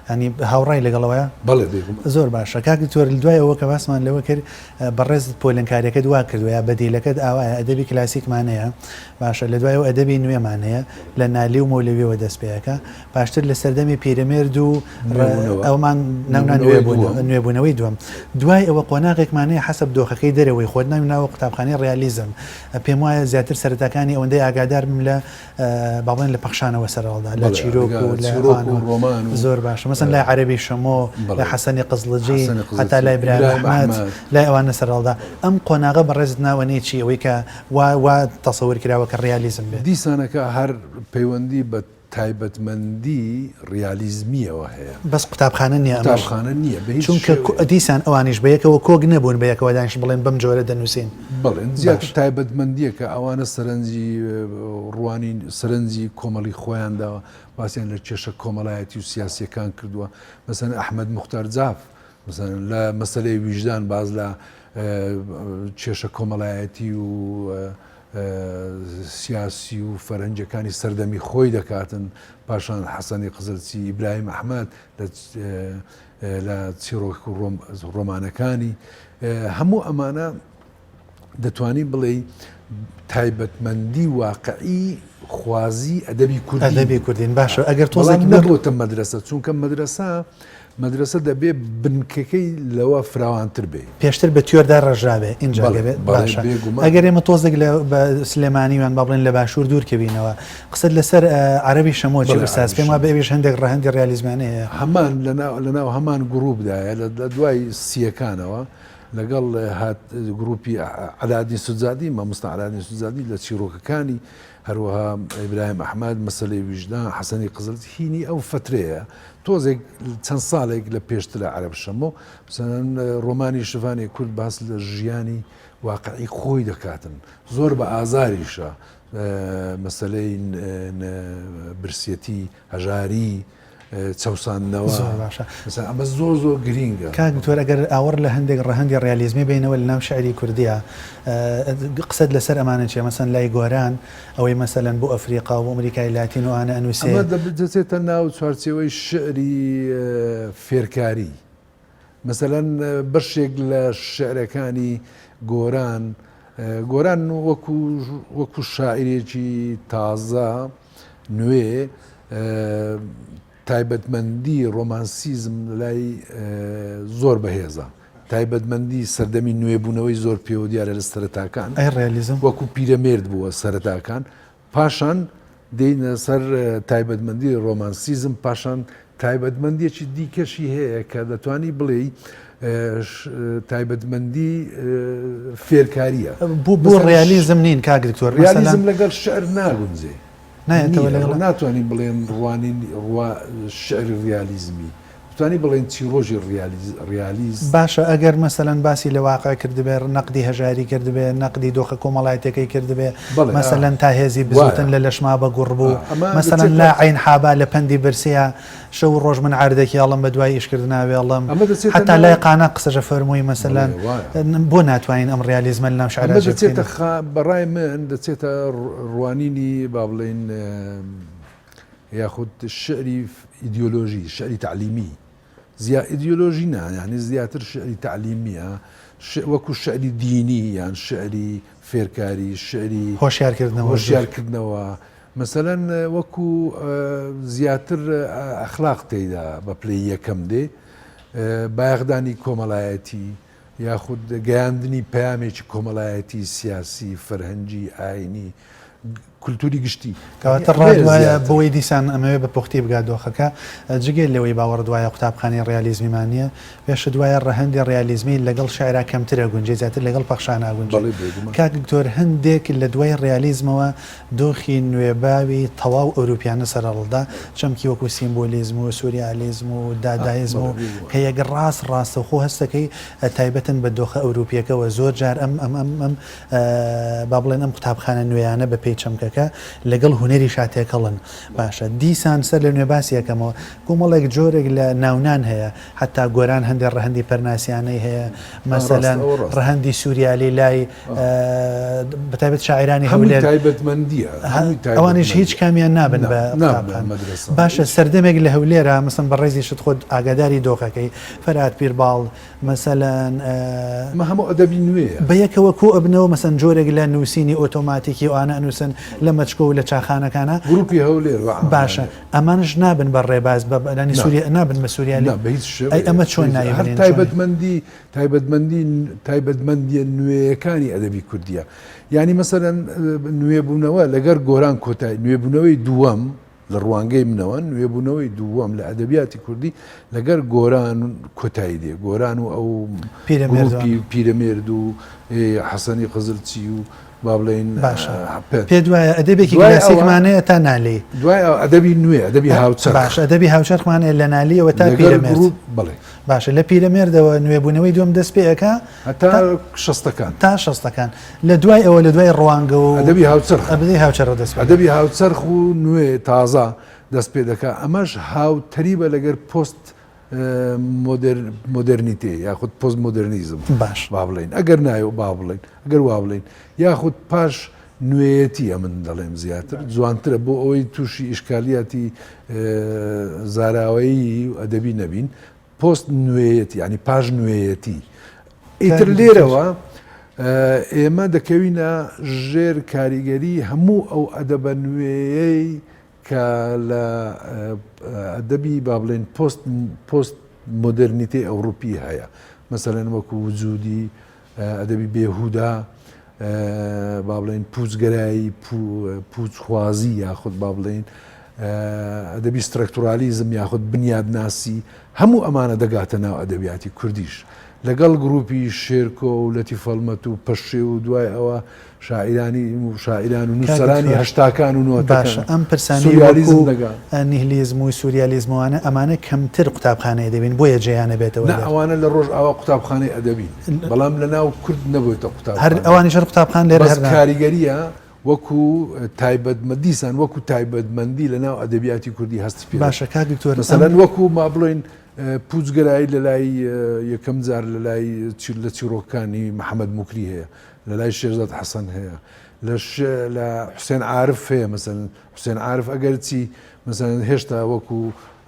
S1: ینی هاوڕای لەگەڵەوەیە زۆر باشە کاک دکتۆر دوای ئەوە کە باسمان لەوە کرد بەڕێزت پۆلنکاریەکەت وا کردووە یا بەدیلەکەت ئاوایە ئەدەبی کلاسیکمانەیە باشە لە دوایەوە ئەدەبی نوێمانەیە لە نالی و مۆلەویەوە دەست پێەکە پاشتر لە سەردەمی پیرەمێرد و ئەومان نوێبوونەوەی دووەم دوای ئەوە قۆناغێکمانەیە حەسەب دۆخەکەی دەرەوەی خۆت ناوی قوتابخانەی ڕیالیزم پێم وایە زیاتر سەرەتاکانی ئەوەندەی ئاگادارم لە باڵێن لە پەخشانەوە سەرەڵدا لە چیرۆک و لە زۆر باشە مەسەن لای عەرەبی شەمۆ لە حەسەنی قزلجی هەتا لای برایم ئەحمەد لای ئەوانە سەرەڵدا ئەم قۆناغە بەڕێزت ناوەنەی چی ئەوەی کە وا تەسەور کراوە کە ڕیالیزم بێت
S2: دیسانەکە هەر پەیوەندی بە تایبەتمەندی ڕیالیزمیەوە هەیە
S1: بەس قوتابخانە نییە
S2: قوتابخانە نییە
S1: چونکە دیسان ئەوانیش بەیەکەوە کۆک نەبوون بەیەکەوە دانیش بڵێن بەم جۆرە دەنووسین
S2: بڵێن زیاتر تایبەتمەندیە کە ئەوانە سەرنجی ڕوانی سەرنجی کۆمەڵی خۆیانداوە باسییان لە کێشە کۆمەڵایەتی و سیاسیەکان کردووە مەسەن ئەحمەد موختار جاف لە مەسەلەی ویژدان باز لە کێشە کۆمەڵایەتی و سیاسی و فەرهەنگەکانی سەردەمی خۆی دەکاتن پاشان حەسەنی قزلچی ئیبراهیم ئەحمەد لە چیرۆک و ڕۆمانەکانی هەموو ئەمانە دەتوانی بڵێ تایبەتمەندی واقعی خوازی ئەدەبی کوردین
S1: باشە ئەگەر تۆزێک
S2: نەبووتە مەدرسە چونکە مەدرسە دەبێ بنکەکەی لەوە فراوانتر بێ
S1: پێشتر بە توێردا ڕژاوێ اینجا دەبێت باشە ئەگەر ئێمە تۆزێک بە سلێمانیوان با بڵێن لە باشوور دوورکەبینەوە قسەت لەسەر عەرەبی شەمۆچی بەساس پێم وایە بێویش هەندێک ڕەهەندی ڕیالیزمانەیە
S2: هەمان لەناو هەمان گروپدایە لە دوای سیەکانەوە لەگەڵ گروپی عەلادین سوجادی مامۆستا عەلادین سوجادی لە چیرۆکەکانی هەروەها ئیبراهیم ئەحمەد مەسەلەی ویژدان حەسەنی قزلچی هینی ئەو فترەیە تۆزێک چەند ساڵێک لە پێشتر لە عەرەب شەمۆ ڕۆمانی شڤانی کورد باس لە ژیانی واقعی خۆی دەکاتن زۆر بە ئازاریشە مەسەلەی برسێتی هەژاری چەسانەوە ئەمە زۆر گرینگە
S1: کاک دکتۆر ئەگەر ئاوەڕ لە هەندێک ڕەهەندی ڕیالیزمی بینەوە لە ناو شعری کوردیە قسەت لەسەر ئەمانە چێ مەسەن لای گۆران ئەوەی مەسەلەن بۆ ئەفریقا و ئەمریکای لاتین و ئانە ئەنووسێ
S2: دەچێتە ناو چوارچێوەی شعری فێرکاری مەسەلەن بەشێک لە شعرەکانی گۆران وەکو شاعیرێکی تازە نوێ تایبەتمەندی ڕۆمانسیزم لای زۆر بەهێزە تایبەتمەندی سەردەمی نوێبوونەوەی زۆر پێوە دیارە لە سەرەتاکان
S1: ڕیالیزم
S2: وەکو پیرەمێرد بووە سەرەتاکان پاشان دێنە سەر تایبەتمەندی ڕۆمانسیزم پاشان تایبەتمەندیەکی دیکەشی هەیە کە دەتوانی بڵێ تایبەتمەندی فێرکاریە
S1: بۆ ڕیالیزم نین کاک دکتۆر
S2: ڕیالیزم لەگەڵ شعر ناگونجێ ناتوانین بڵێن ڕوانین شعر ریالیزمی دەتوانی بڵێن چیرۆژی ڕیالیز
S1: باشە ئەگەر مەسەلەن باسی لە واقع کردبێ نەقدی هەژاری کردبێ نەقدی دۆخە کۆمەڵایەتەکەی کردبێ مەسەلەن تا هێزی بزوتن لە لەشما بە گوڕ بوو مەسەلەن لا عین حابا لە پەندی برسەیە شەو ڕۆژ من عردێکی ئەڵم بە دوای ئیشکردناوێڵم حتا لای قانە قسەژە فەرمووی مەسەلەن بۆ ناتوانین ئەم ڕیالیزمە لە ناو شعرا
S2: دەچێتە بەڕای من دەچێتە ڕوانینی با بڵێن یاخود شعری ئیدئۆلۆژی شعری تعلیمی ئیدئۆلۆژی نا یعنی زیاتر شعری تعلیمیە وەکو شعری دینی یان شعری فێرکاری شعری هۆشیارکردنەوە مەسەلەن وەکو زیاتر ئەخلاق تێیدا بە پلەی یەکەم دێ بایەخدانی کۆمەڵایەتی یاخود گەیاندنی پەیامێکی کۆمەڵایەتی سیاسی فەرهەنگی ئاینی کولتوری گشتی
S1: کەواتە ڕادوایە بۆی دیسان ئەمەوێ بە پوختی بگات دۆخەکە جگەل لەوەی باوەڕ دوایە قوتابخانەی ڕیالیزمیمانە پێش دوایە ڕەهەندی ڕیالیزمی لەگەڵ شاعرا کەمترە گونجێ زیاتر لەگەڵ پەخشانە گونج کاک دکتۆر هەندێک لە دوای ڕیالیزمەوە دۆخی نوێباوی تەواو ئەوروپیانە سەرەڵدا چەمکی وەکو سیمبۆلیزم و سوریالیزم و دادایزم و کە یەک ڕاستەخۆ هەستەکەی تایبەتن بە دۆخە ئەوروپیەکەەوە زۆر جار ئەم با بڵێن ئەم قوتابخانە نوێیانە بە پێی چەمکەکە لەگەڵ هوەری شاتێکەڵن باشە دیسان سەر لە نوێباسیەکەمەوە کومەڵێک جۆرێک لە ناونان هەیە حتا گۆران هەندێک ڕەهەندی پەرناسیانەی هەیە مەسەلەن ڕەهەندی سووریالی لای بەتایبەت شاعرانی هەولێر ئەوانش هیچ کامیان نابن بە باشە سەردەمێک لە هەولێرە مەسەن بە ڕێزی شت خۆت ئاگاداری دۆخەکەی فەرات پیرباڵ مەسەلەن
S2: هەموو ئەدەبی نوێ
S1: بە یەکەوە کۆ ئەبنەوە مەسەن جۆرێک لە نووسینی ئۆتۆماتیکی و ئانە ئەنووسن لە مەچکۆ و لە چاخانەکانە
S2: گروپی هەولێر
S1: باشە ئەمانش نابن بە ڕێباز بەلانی سووریا نابن بە سووریالی ئەمە چۆن نایبێن
S2: تایبەتمەندی نوێیەکانی ئەدەبی کوردیە یعنی مەسەلەن نوێبوونەوە لەگەر گۆران کۆتای نوێبوونەوەی دووەم لە ڕوانگەی منەوە نوێبوونەوەی دووەم لە ئەدەبیاتی کوردی لەگەر گۆران کۆتایی دێ گۆران و ئەو پیرەمێرد و حەسەنی قزلچی و با بڵێن
S1: پێ دوایە ئەدەبێکی کلاسیکمانەیە تا نالی
S2: دوای ئەدەبی نوێ ئەدەبی هاوچەرخ
S1: باش ئەدەبی هاوچەرخمانەیە لە نالیەوە تا پیرەمێرد
S2: بڵێ
S1: باشە لە پیرەمێردەوە نوێبوونەوەی دوم دەست پێەکە
S2: تا شەستەکان
S1: تا شەستەکان لە دوای ئەوە لە دوای ڕوانگە و
S2: ئەدەبی هاوچەرخ
S1: ئەدەبی هاوچەرخ دەست
S2: ئەدەبی هاوچەرخ و نوێ تازە دەست پێ دەکات ئەمەش هاوتەری بە لەگەر پۆست مۆدرنیتێ یاخود پۆست مۆدرنیزم
S1: باش
S2: با بڵێن ئەگەر نایە با بڵێن ئەگەر وا بڵێن یاخود پاش نوێیەتی ئەمن دەڵێم زیاتر جوانترە بۆ ئەوەی تووشی ئیشکالیاتی زاراوایی و ئەدەبی نەبین پۆست نوێیەتی ینی پاش نوێیەتی ئیتر لێرەوە ئێمە دەکەوینە ژێر کاریگەری هەموو ئەو ئەدەبە نوێیەی کە لە ئەدەبی با بڵێن پۆست مۆدرنیتێ ئەوروپی هەیە مەسەلەن وەکو وجودی ئەدەبی بێهودا با بڵێن پوچگەرایی پوچخوازی یاخود با بڵێن ئەدەبی سترەکتورالیزم یاخود بنیادناسی هەموو ئەمانە دەگاتە ناو ئەدەبیاتی کوردیش لەگەڵ گروپی شێرکۆ و لەتیفەڵمەت و پەشێ و دوای ئەوە شاعران و نووسەرانی هەشتاکان و نوۆتەکان
S1: ئەم پرسانیالیزم نیهلیزم و سوریالیزموانە ئەمانە کەمتر قوتابخانەیە دەبین بۆیە جێیانە بێتەوە
S2: ئەوانە لە ڕۆژ ئاوا قوتابخانەی ئەدەبین بەڵام لە ناو کورد نەبووێتە قوتاب
S1: هەر ئەوانی شەر قوتابخان لێرە
S2: هەر کاریگەریە وەکو تایبەتمەندیسان وەکو تایبەتمەندی لە ناو ئەدەبیاتی کوردی هەستی پێ
S1: باشە کاک دکتۆر
S2: مەسەلەن وەکو ما بڵێن پوچگەرایی لە لای یەکەم جار لە لای لە چیرۆکانی محەممەد موکری هەیە لە لای شێرزاد حەسەن هەیە لە حوسێن عارف هەیە مەسەن حوسێن عارف ئەگەر چی مەسەن هێشتا وەکو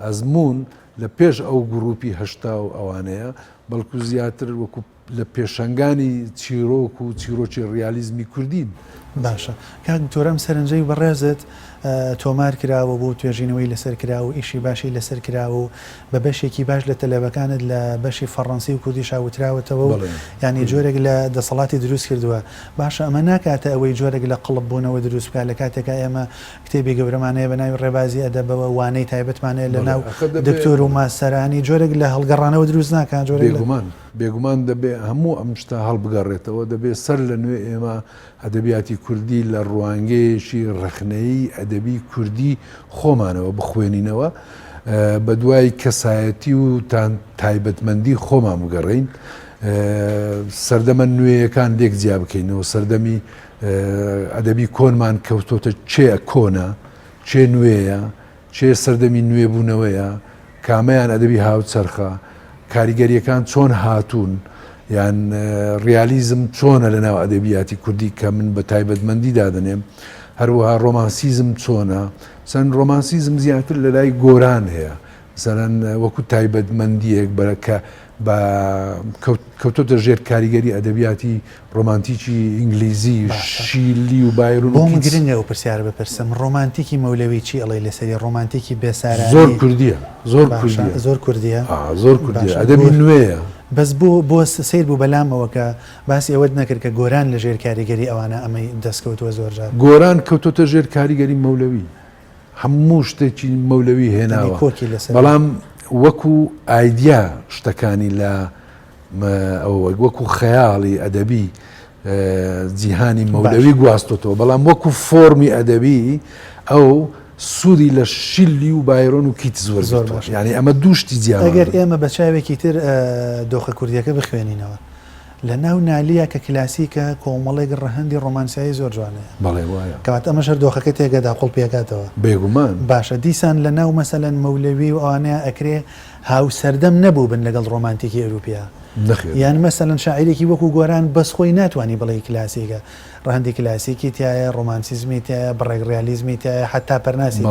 S2: ئەزمون لە پێش ئەو گروپی هەشتا و ئەوانەیە بەڵکو زیاتر وەکو لە پێشنگانی چیرۆک و چیرۆکی ڕیالیزمی کوردین
S1: باشە کاک دکتۆرم سەرنجەی بەڕێزت تۆمار کراوە بوو توێژینەوەی لەسەر کراوە و ئیشی باشی لەسەر کراوە و بە بەشێکی باش لە تەلەبەکانت لە بەشی فەڕەنسی و کوردی شاوتراوەتەوە و ینی جۆرێک لە دەسەڵاتی دروست کردووە باشە ئەمە ناکاتە ئەوەی جۆرێک لە قڵب بوونەوە دروست بکات لە کاتێکە ئێمە کتێبی گەورەمانەیە بە ناوی ڕێبازی ئەدەبەوە وانەی تایبەتمانەیە لە ناو دکتۆر و ماسەرانی جۆرێک لە هەڵگەڕانەوە دروست ناکات جۆرێک
S2: بێگومان دەبێ هەموو ئەم شتا هەڵبگەڕێتەوە دەبێت سەر لە نوێ ئێمە ئەدەبیاتی کوردی لە ڕوانگەیەشی ڕخنەی ئەدەبی کوردی خۆمانەوە بخوێنینەوە بە دوای کەسایەتی و تایبەتمەندی خۆمان بگەڕین سەردەمە نوێیەکان لێک جیا بکەینەوە سەردەمی ئەدەبی کۆنمان کەوتۆتە چێ کۆنە چێ نوێیە چێ سەردەمی نوێبوونەوەیە کامەیان ئەدەبی هاوچەرخە کاریگەریەکان چۆن هاتوون یان ڕیالیزم چۆنە لەناو ئەدەبیاتی کوردی کە من بە تایبەتمەندی دادنێم هەروەها ڕۆمانسیزم چۆنە سەن ڕۆمانسیزم زیاتر لە لای گۆران هەیە سەرەن وەکو تایبەتمەندیەک بەرەکە بە کەوتۆتە ژێر کاریگەری ئەدەبیاتی ڕۆمانتیکی ئینگلیزی شیلی و بایرون
S1: بۆ گرنگە و پرسیار بپرسم ڕۆمانتیکی مەولەوی چی ئەڵێ لەسەری ڕۆمانتیکی بێسارانی
S2: زۆر کوردیە زۆر
S1: کوردیە
S2: زۆر کوردیە ئەدەبی نوێیە
S1: بەس بۆ سیر بوو بەلامەوە کە باسی ئەوەت نەکرد کە گۆران لە ژێر کاریگەری ئەوانە ئەمەی دەستکەوتووە زۆرجار
S2: گۆران کەوتۆتە ژێر کاریگەری مەولەوی هەموو شتێکی مەولەوی هێناوە بەڵام وەکو ئایدیا شتەکانی لە وەکو خەیاڵی ئەدەبی جیهانی مەولەوی گواستۆتەوە بەڵام وەکو فۆرمی ئەدەبی ئەو سوودی لە شیلی و بایرۆن و کیت زۆر یعنی ئەمە دووشتی جیان
S1: ئەگەر ئێمە بە چاوێکی تر دۆخە کوردیەکە بخوێنینەوە لە ناو نالیە کە کلاسیکە کۆمەڵێک ڕەهەندی ڕۆمانسایی زۆر جوانەیە
S2: بەڵێ وایە
S1: کەوات ئەمە شەر دۆخەکە تێگەدا قوڵ پێکاتەوە
S2: بێگومان
S1: باشە دیسان لە ناو مەسەلەن مەولەوی و ئەوانەیە ئەکرێ هاوسەردەم نەبوو بن لەگەڵ ڕۆمانتیکی ئەوروپیا یان مەسەلەن شاعیرێکی وەکو گۆران بەس خۆی ناتوانانی بڵێ کلاسیکە ڕەهەندی کلاسیکی تایە ڕۆمانسیزمی تایە بڕێک ڕیالیزمی تایە حتا پەرناسی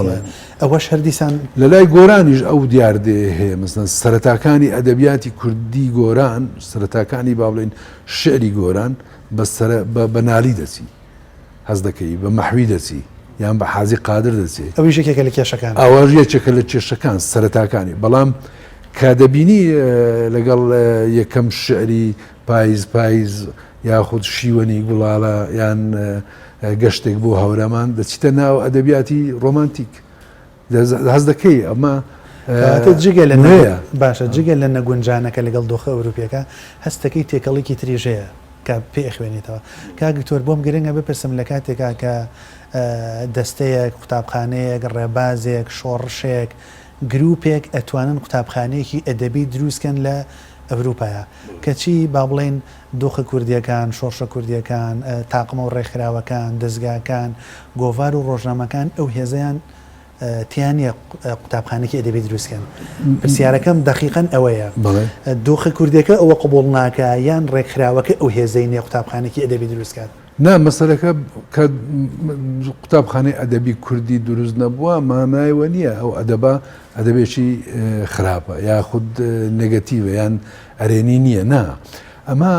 S1: ئەوەش هەردیسان
S2: لە لای گۆرانیش ئەو دیاردێ هەیە مەسەن سەرەتاکانی ئەدەبیاتی کوردی گۆران سەرەتاکانی با بڵێن شعری گۆران بە نالی دەچی هەز دەکەی بە مەحوی دەچی یان بە حازی قادر دەچێت
S1: ئەویش یەکێکە لە کێشەکان
S2: ئەوەش یەکێکە لە کێشەکان سەرەتاکانی بەڵام کە دەبینی لەگەڵ یەکەم شعری پاییز یاخود شیوەنی گوڵاڵە یان گەشتێک بۆ هەورەمان دەچیتە ناو ئەدەبیاتی ڕۆمانتیک هەز دەکەی ئەمە
S1: جگە لە نوێە باشە جگە لە نەگونجانەکە لەگەڵ دۆخە ئەوروپیەکە هەستەکەی تێکەڵێکی تریژەیە کە پێ خوێنیتەوە کاگتۆر بۆم گرنگە بپرسم لە کاتێکا کە دەستەیەک قوتابخانەیەک ڕێبازێک شۆڕشێک گرروپێک ئەتوانن قوتابخانەیەکی ئەدەبی دروستکەن لە ئەوروپایە کەچی با بڵێن دۆخە کوردیەکان شۆڕشە کوردیەکان تاقمە و ڕێکخراوەکان دەستگاکان گۆڤار و ڕۆژنامەکان ئەو هێزیان تیانە قوتابخانێکی ئەدەبی دروستکەن پرسیارەکەم دقیقەن ئەوەیە دۆخە کوردیەکە ئەوە قبول ناکە یان ڕێکخراوەکە ئەو هێزەی نیە قوتابخانێکی ئەدەبی دروستکات
S2: نا مەسەلەکە کە قوتابخانەی ئەدەبی کوردی دروست نەبووە مانایوە نییە ئەو ئەدەبە ئەدەبێکی خراپە یاخود نگەتیڤە یان ئەرێنی نییە نا ئەمە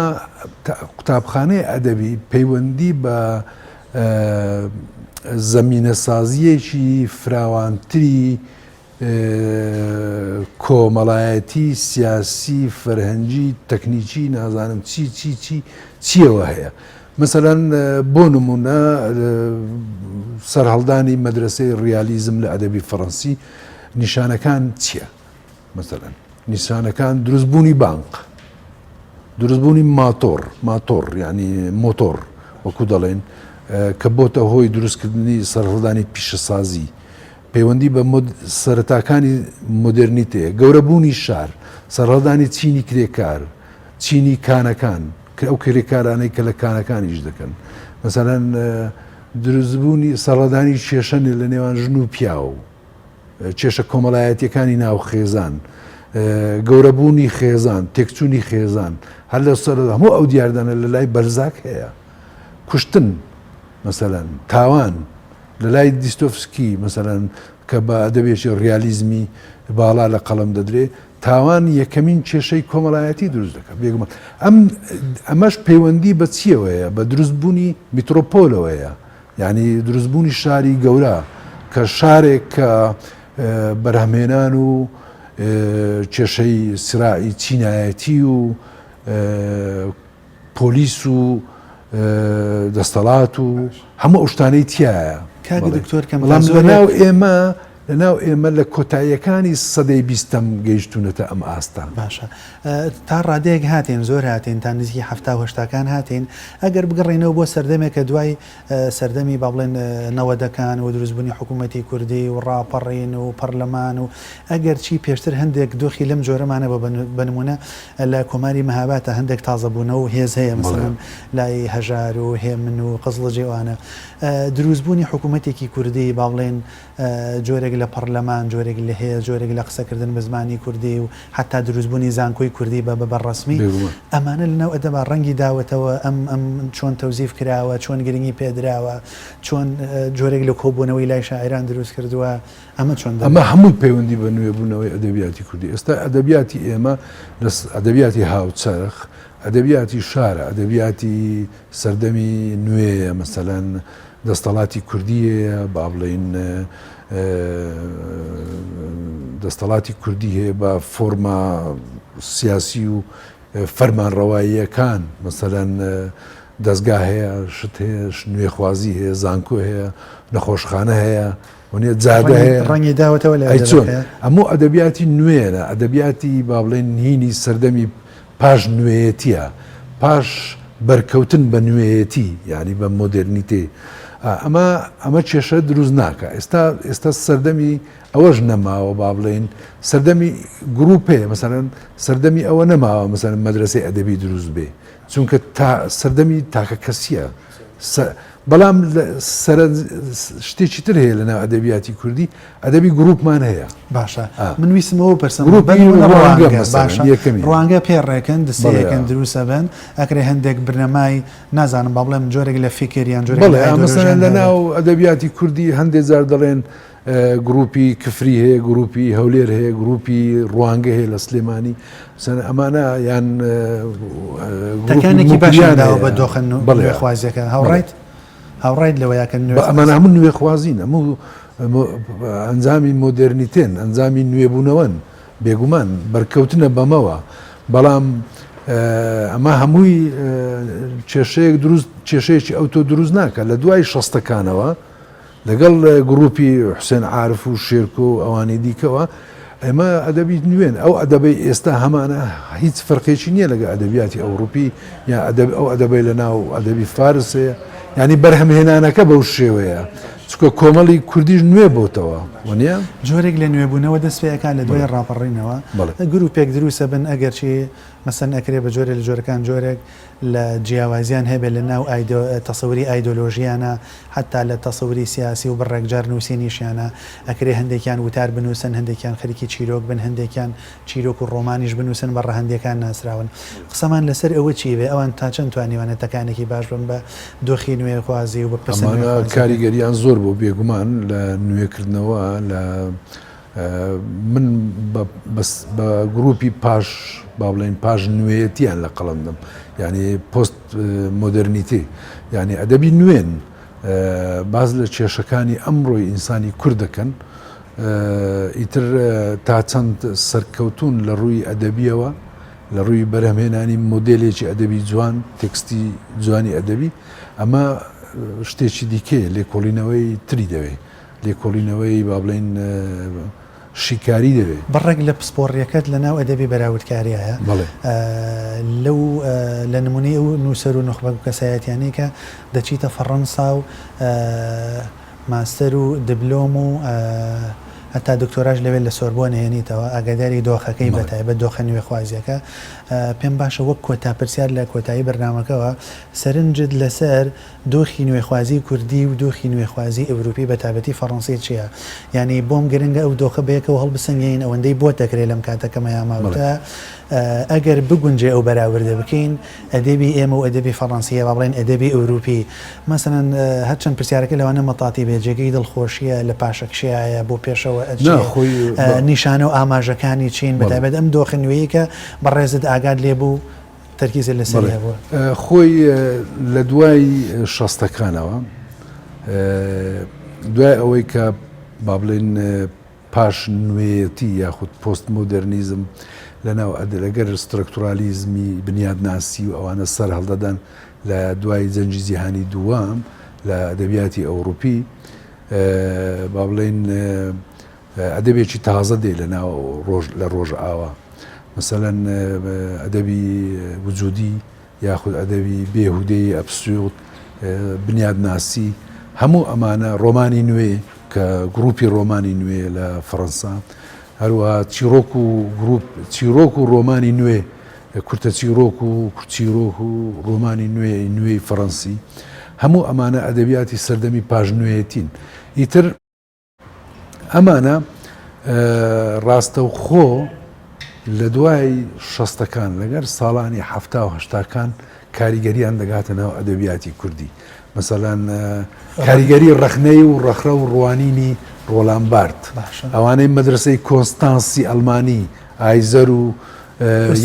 S2: قوتابخانەی ئەدەبی پەیوەندی بە زەمینە سازیەکی فراوانتری کۆمەڵایەتی سیاسی فەرهەنگی تەکنیکی نازانم چیەوە هەیە مثلەن بۆ نمونە سەرهەڵدانی مەدرسەی ڕیالیزم لە ئەدەبی فەڕەنسی نیشانەکان چییە؟ مثلەن نیشانەکان دروستبوونی بانق دروستبوونی ماتۆر یعنی مۆتۆر وەکو دەڵێن کە بۆتە هۆی دروستکردنی سەرهەڵدانی پیشەسازی پەیوەندی بە سەرەتاکانی مۆدرنیتەیە گەورەبوونی شار سەرهەڵدانی چینی کرێکار چینی کانەکان ئەو کرێکارانەی کە لە کانەکانیش دەکەن مەسەلەن دروستبوونی سەرهەڵدانی کێشەنێ لە نێوان ژن و پیا و کێشە کۆمەڵایەتیەکانی ناو خێزان گەورەبوونی خێزان تێکچوونی خێزان هەر لە سەر هەموو ئەو دیاردانە لە لای بەرزاک هەیە کوشتن مەسەلەن تاوان لە لای دیستۆفسکی مەسەلەن کە بە ئەدەبێکی ڕیالیزمی باڵا لە قەڵەم دەدرێت تاوان یەکەمین کێشەی کۆمەڵایەتی دروست دەکات بێگومان ئەمەش پەیوەندی بە چیەوەیە بە دروستبوونی میترۆپۆلەوەیە یعنی دروستبوونی شاری گەورە کە شارێک کە بەرهەمهێنان و کێشەی سرائی چینایەتی و پۆلیس و دەستەڵات و هەموو ئەو شتانەی تایە
S1: کاگە دکتۆر کەم
S2: بەڵام لەناو ئێمە لەناو ئێمە لە کۆتاییەکانی سەدەی بیستەم گەیشتونەتە ئەم ئاستا
S1: باشە تا ڕادەیەک هاتین زۆر هاتین تا نزیکی هەفتاهشتاکان هاتین ئەگەر بگەڕێنەوە بۆ سەردەمێکە دوای سەردەمی با بڵێن نەوەدەکان و دروستبوونی حکوومەتی کوردی و ڕاپەڕین و پەرلەمان و ئەگەر چی پێشتر هەندێک دۆخی لەم جۆرەمانە بنمونە لە کۆماری مەهاباتە هەندێک تازەبوونەوە و هێز هەیە مثلەن لای هەژار و هێمن و قزڵجێوانە دروستبوونی حکوومەتێکی کوردی با بڵێن جۆرێک لە پەرلەمان جۆرێک لە هەیە جۆرێک لە قسەکردن بە زمانی کوردی و حتا دروستبوونی زانکۆی کوردی بە بەڕسمی ئەمانە لەناو ئەدەبا ڕەنگی داوەتەوە ئەم چۆن تەوزیف کراوە چۆن گرنگی پێدراوە چۆن جۆرێک لە کۆبوونەوەی لای شاعران دروست کردووە ئەمە چۆن
S2: ئەمە هەموو پەیوەندی بە نوێبوونەوەی ئەدەبیاتی کوردی ئێستا ئەدەبیاتی ئێمە ئەدەبیاتی هاوچەرخ ئەدەبیاتی شارە ئەدەبیاتی سەردەمی نوێیە مەسەلەن دەستەڵاتی کوردیە با بڵێن دەستەڵاتی کوردی هەیە بە فۆرما سیاسی و فەرمانڕەواییەکان مەسەلەن دەستگا هەیە شت هەیە نوێخوازی هەیە زانکۆ هەیە نەخۆشخانە هەیە وانە جادە هەیە
S1: ڕەنگی داوەتەوە لە
S2: چۆن هەموو ئەدەبیاتی نوێنە ئەدەبیاتی با بڵێن هینی سەردەمی پاش نوێیەتیە پاش بەرکەوتن بە نوێیەتی یعنی بە مۆدرنیتێ ئەمە کێشە دروست ناکە ئێستا سەردەمی ئەوەش نەماوە با بڵێن سەردەمی گروپێ مەسەرەن سەردەمی ئەوە نەماوە مەسەرەن مەدرسەی ئەدەبی دروست بێ چونکە سەردەمی تاکە کەسیە بەڵام شتێکی تر هەیە لەناو ئەدەبیاتی کوردی ئەدەبی گروپمان هەیە
S1: باشە من ویسمەوە پرسم ڕوانگە پێڕێکن دەستەیەکەن دروستە بن ئەکرێ هەندێک برنەمای نازانم با بڵێم جۆرێک لە فیکریان جۆرێک
S2: لەناو ئەدەبیاتی کوردی هەندێک جار دەڵێن گروپی کفری هەیە گروپی هەولێر هەیە گروپی ڕوانگە هەیە لە سلێمانی ئەمانە یان
S1: تەکانێکی باشداوە بە دۆخن خوازیەکە هاوڕایت لەوەیەکەن
S2: ئەمانە هەموو نوێخوازین هەموو ئەنجامی مۆدرنیتێن ئەنجامی نوێبوونەوەن بێگومان بەرکەوتنە بەمەوە بەڵام ئەمە هەمووی کێشەیەک دروست کێشەیەکی ئەوتۆ دروست ناکە لە دوای شەستەکانەوە لەگەڵ گروپی حوسێن عارف و شێرکۆ و ئەوانی دیکەوە ئێمە ئەدەبی نوێن ئەو ئەدەبەی ئێستا هەمانە هیچ فەرقێکی نییە لەگە ئەدەبیاتی ئەوروپی یا ئەو ئەدەبەی لە ناو ئەدەبی فارسەیە ینی بەرهەمهێنانەکە بەو شێوەیە چکە کۆمەڵی کوردیش نوێ بۆتەوە وانە
S1: جۆرێک لە نوێبوونەوە دەست پێەکان لە دوای ڕاپەڕینەوە گروپێک دروستە بن ئەگەرچی مەسەن ئەکرێ بە جۆرێک لە جۆرەکان جۆرێک لە جیاوازیان هەبێت لە ناو تەسەوری ئایدۆلۆژیانە حتا لە تەسەوری سیاسی و بڕێکجار نووسینیشیانە ئەکرێ هەندێکیان وتار بنووسن هەندێکیان خەریکی چیرۆک بن هەندێکیان چیرۆک و ڕۆمانیش بنووسن بەڕە هەندێکان ناسراون قسەمان لەسەر ئەوە چی بێ ئەوان تا چەند توانیوانێتەکانێکی باش بن بە دۆخی نوێخوازی و بە
S2: کاریگەریان زۆر بۆ بێگومان لە نوێکردنەوە لە من بە گروپی پاش با بڵێن پاش نوێیەتیان لە قەڵەمدەم یعنی پۆست مۆدرنیتی یعنی ئەدەبی نوێن باز لە کێشەکانی ئەمڕۆی ئینسانی کورد دەکەن ئیتر تا چەند سەرکەوتون لە ڕووی ئەدەبیەوە لە ڕووی بەرهەمهێنانی مۆدلێکی ئەدەبی جوان تێکستی جوانی ئەدەبی ئەمە شتێکی دیکەیە لێکۆڵینەوەی تری دەوێت لێکۆڵینەوەی با بڵێن شیکاری دەوێت
S1: بەڕێک لە پسپۆڕیەکەت لە ناو ئەدەبی بەراوردکاریایە لەو لە نمونەی ئەو نووسەر و نخبە کەسایەتیانی کە دەچیتە فەڕەنسا و ماستەر و دبلۆم و هەتا دکتۆراژ لەوێت لە سۆربۆن هێنیتەوە ئاگاداری دۆخەکەی بەتایبەت دۆخە نوێخوازیەکە پێم باشە وەک کۆتاپرسیار لە کۆتایی بەرنامەکەەوە سەرنجت لەسەر دۆخی نوێخوازی کوردی و دۆخی نوێخوازی ئەوروپی بە تایبەتی فەڕەنسی چییە؟ ینی بۆم گرنگە ئەو دۆخە بەیەکەوە هەڵبسەنگین ئەوەندەی بۆ دەکرێت لەم کاتەکەمە یاماوتە ئەگەر بگونجێ ئەو بەراوردە بکەین ئەدەبی ئێمە و ئەدەبی فەڕەنسیە با بڵێن ئەدەبی ئەوروپی مەسەن هەرچەند پرسیارەکە لەوانە مەتاتی بێجێگەی دڵخۆشیە لە پاشەکشایە بۆ پێشەوە نیشانە و ئاماژەکانی چین بەتایبەت ئەم دۆخە نوێیە کە بەڕێزت ئاگاد لێبوو تەرکیزە لەسەر بووە
S2: خۆی لە دوای شەستەکانەوە دوای ئەوەی کە با بڵێن پاش نوێیەتی یاخود پۆست مۆدرنیزم لەناو لەگەر سترکتورالیزمی بنیادناسی و ئەوانە سەر هەڵدەدان لە دوای جەنگی جیهانی دووەم لە ئەدەبیاتی ئەوروپی با بڵێن ئەدەبێکی تازە دێ لە ڕۆژ ئاوا مثلەن ئەدەبی وجودی یاخود ئەدەبی بێهودەی ئەبسوود بنیادناسی هەموو ئەمانە ڕۆمانی نوێ کە گروپی ڕۆمانی نوێ لە فەڕەنسا هەروەها چیرۆک و ڕۆمانی نوێ کورتە چیرۆک و چیرۆک و ڕۆمانی نوێی فەڕەنسی هەموو ئەمانە ئەدەبیاتی سەردەمی پاژنوێتین ئیتر ئەمانە ڕاستەوخۆ لە دوای شەستەکان لەگەر ساڵانی هەفتا و هەشتاکان کاریگەریان دەگاتە ناو ئەدەبیاتی کوردی مەسەلەن کاریگەری ڕەخنەی و ڕەخرە و ڕوانینی ڕۆلامبارد ئەوانەی مەدرسەی کۆنستانسی ئەلمانی ئایزەر و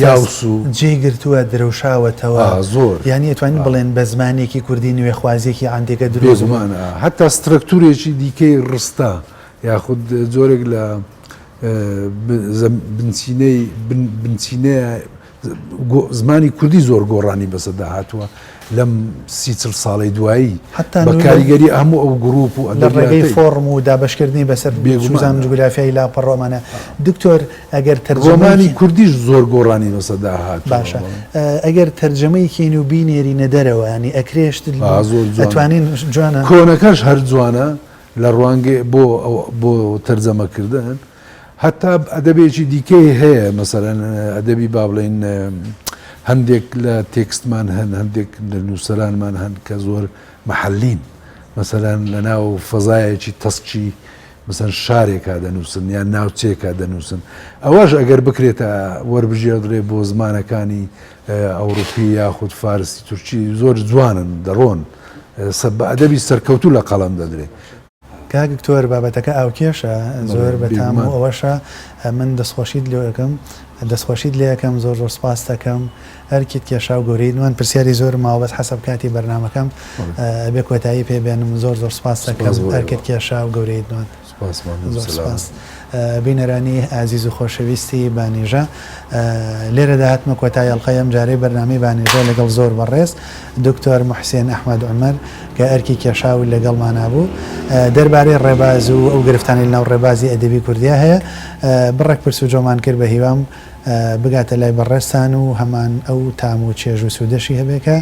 S2: یاوس و
S1: جێگرتووە درەوشاوەتەوە
S2: زۆر
S1: یانی توانین بڵێن بە زمانێکی کوردی نوێ خوازیێکی عندێکە
S2: درۆزمانە هەتا سترکتورێکی دیکەی ڕستا یاخود جۆرێک لە بنچینەیە زمانی کوردی زۆر گۆڕانی بەسەدا هاتووە لەم 30 ساڵی دوایی بە کاریگەری هەموو ئەو گروپ و
S1: لە ڕێگەی فۆرم و دابشکردنی بەسەر بێگومان جوگرافیای لاپەڕۆمانە دکتۆر ئەگەر
S2: تەرجەمانی کوردیش زۆر گۆڕانی بەسەدا هات
S1: باشە ئەگەر تەرجەمەی کەین و بینێرینە دەرەوە ینی ئەکرێشت ئەتوانین جوانە
S2: کۆنەکەش هەر جوانە لە ڕوانگە بۆ تەرجەمەکردن حتا ئەدەبێکی دیکەی هەیە مەسەرەن ئەدەبی با بڵێن هەندێک لە تێکستمان هەن هەندێک لە نووسەرانمان هەن کە زۆر مەحەلین مەسەرەن لە ناو فەزایەکی تەسکی مەسەن شارێکا دەنووسن یان ناوچێکا دەنووسن ئەوەش ئەگەر بکرێتە وەربژێدرێ بۆ زمانەکانی ئەوروپی یاخود فارسی تورکی زۆر جوانن دەڕۆن بە ئەدەبی سەرکەوتوو لە قەڵەم دەدرێت
S1: کاکتۆر بابەتەکە ئاوکێشە زۆر بەتام و ئەوەشە من دەستخۆشیت لێ یەکەم زۆر سپاس دەکەم هەرکیت کێشا و گەورەی نوان پرسیاری زۆر ماوەت حەسەب کاتی بەرنامەکەم بێ کۆتایی پێبێنم زۆر سپاس دەکەم هەرکت کێشا و گەورەی نوان سپاس بینەرانی ئازیز و خۆشەویستی بانیژە لێرە داهاتمە کۆتایی ئەڵقەی ئەم جارەی بەرنامەی بانیژە لەگەڵ زۆر بەڕێز دکتۆر محسێن ئەحمەد عومەر کە ئەرکی کێشاوی لەگەڵمانە بوو دەربارەی ڕێباز و ئەو گرفتانی لەناو ڕێبازی ئەدەبی کوردیا هەیە بڕێک پرس و جۆمان کرد بە هیوام بگاتە لای بەڕێستان و هەمان ئەو تام و چێژ و سوودەشی هەبێکە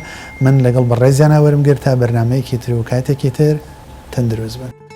S1: من لەگەڵ بەڕێزیانە وەرم گرت تا بەرنامەیەکی تر و کاتێکی تر تەندروست بن.